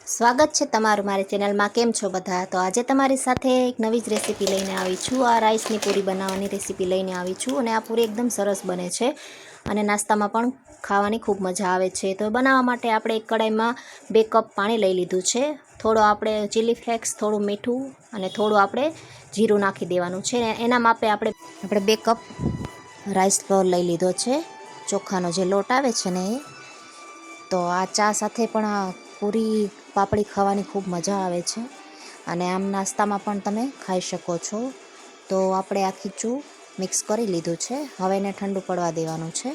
સ્વાગત છે તમારું મારી ચેનલમાં। કેમ છો બધા? તો આજે તમારી સાથે એક નવી જ રેસીપી લઈને આવી છું। આ રાઈસની પૂરી બનાવવાની રેસીપી લઈને આવી છું અને આ પૂરી એકદમ સરસ બને છે અને નાસ્તામાં પણ ખાવાની ખૂબ મજા આવે છે। તો બનાવવા માટે આપણે એક કડાઈમાં 2 કપ પાણી લઈ લીધું છે। થોડો આપણે ચીલી ફ્લેક્સ, થોડું મીઠું અને થોડું આપણે જીરું નાખી દેવાનું છે। એના માપે આપણે 2 કપ રાઈસ ફ્લોર લઈ લીધો છે, ચોખાનો જે લોટ આવે છે ને એ। તો આ ચા સાથે પણ આ પૂરી પાપડી ખાવાની ખૂબ મજા આવે છે અને આમ નાસ્તામાં પણ તમે ખાઈ શકો છો। તો આપણે આ ખીચું મિક્સ કરી લીધું છે। હવે એને ઠંડુ પડવા દેવાનું છે।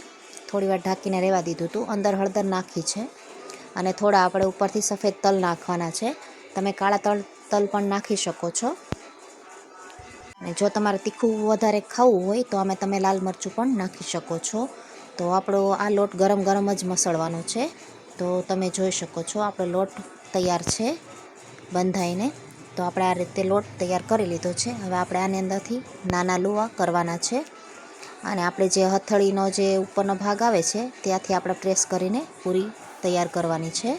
થોડી વાર ઢાંકીને રહેવા દીધું હતું। અંદર હળદર નાખી છે અને થોડા આપણે ઉપરથી સફેદ તલ નાખવાના છે। તમે કાળા તલ પણ નાખી શકો છો અને જો તમારે તીખું વધારે ખાવું હોય તો તમે લાલ મરચું પણ નાખી શકો છો। તો આપણો આ લોટ ગરમ ગરમ જ મસળવાનો છે। તો તમે જોઈ શકો છો આપણો લોટ તૈયાર છે બંધાઈને। તો આપણે આ રીતે લોટ તૈયાર કરી લીધો છે। હવે આપણે આની અંદરથી નાના લુવા કરવાના છે અને આપણે જે હથેળીનો જે ઉપરનો ભાગ આવે છે ત્યાંથી આપણે પ્રેસ કરીને પૂરી તૈયાર કરવાની છે।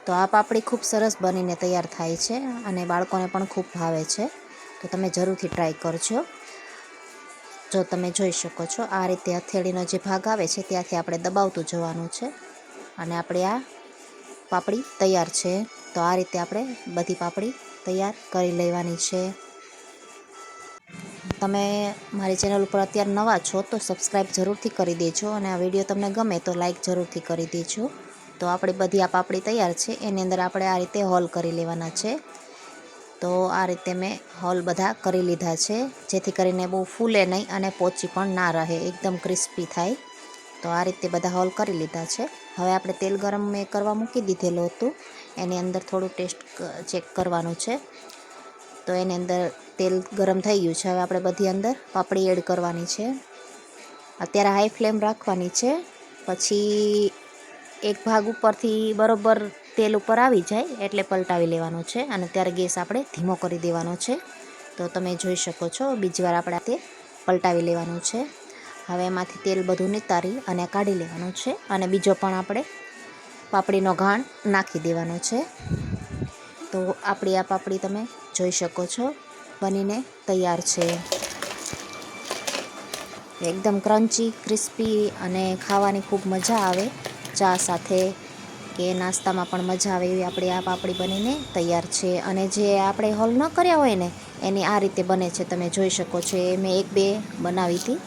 તો આ પાપડી ખૂબ સરસ બનીને તૈયાર થાય છે અને બાળકોને પણ ખૂબ ભાવે છે। તો તમે જરૂરથી ટ્રાય કરજો। જો તમે જોઈ શકો છો આ રીતે હથેળીનો જે ભાગ આવે છે ત્યાંથી આપણે દબાવતું જવાનું છે અને આપણે આ પાપડી તૈયાર છે। તો આ રીતે આપણે બધી પાપડી તૈયાર કરી લેવાની છે। તમે મારી ચેનલ ઉપર અત્યારે નવા છો તો સબસ્ક્રાઈબ જરૂરથી કરી દેજો અને આ વિડીયો તમને ગમે તો લાઈક જરૂરથી કરી દેજો। તો આપણી બધી આ પાપડી તૈયાર છે। એની અંદર આપણે આ રીતે હોલ કરી લેવાના છે। તો આ રીતે મેં હોલ બધા કરી લીધા છે જેથી કરીને બહુ ફૂલે નહીં અને પોચી પણ ના રહે, એકદમ ક્રિસ્પી થાય। તો આ રીતે બધા હોલ કરી લીધા છે। હવે આપણે તેલ ગરમ મેં કરવા મૂકી દીધેલું હતું, એની અંદર થોડું ટેસ્ટ ચેક કરવાનું છે। તો એની અંદર તેલ ગરમ થઈ ગયું છે। હવે આપણે બધી અંદર પાપડી એડ કરવાની છે। અત્યારે હાઈ ફ્લેમ રાખવાની છે, પછી એક ભાગ ઉપરથી બરોબર તેલ ઉપર આવી જાય એટલે પલટાવી લેવાનો છે અને ત્યારે ગેસ આપણે ધીમો કરી દેવાનો છે। તો તમે જોઈ શકો છો બીજી વાર આપણે તે પલટાવી લેવાનું છે। હવે એમાંથી તેલ બધું નિતારી અને કાઢી લેવાનું છે અને બીજો પણ આપણે પાપડીનો ઘાણ નાખી દેવાનો છે। તો આપણી આ પાપડી તમે જોઈ શકો છો બનીને તૈયાર છે। એકદમ ક્રન્ચી, ક્રિસ્પી અને ખાવાની ખૂબ મજા આવે ચા સાથે કે નાસ્તામાં પણ મજા આવે એવી આપણી આ પાપડી બનીને તૈયાર છે। અને જે આપણે હોલ ન કર્યા હોય ને એની આ રીતે બને છે, તમે જોઈ શકો છો। એ મેં 1-2 બનાવી હતી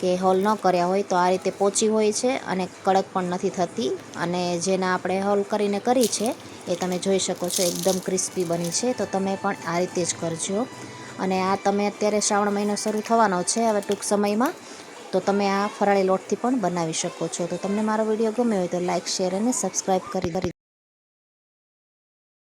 કે હોલ ન કર્યા હોય તો આ રીતે પોચી હોય છે અને કડક પણ નથી થતી। અને જેના આપણે હોલ કરીને કરી છે એ તમે જોઈ શકો છો એકદમ ક્રિસ્પી બની છે। તો તમે પણ આ રીતે જ કરજો। અને આ તમે અત્યારે શ્રાવણ મહિનો શરૂ થવાનો છે હવે ટૂંક સમયમાં, તો તમે આ ફરાળી લોટથી પણ બનાવી શકો છો। તો તમને મારો વિડીયો ગમ્યો હોય તો લાઇક, શેર અને સબસ્ક્રાઈબ કરી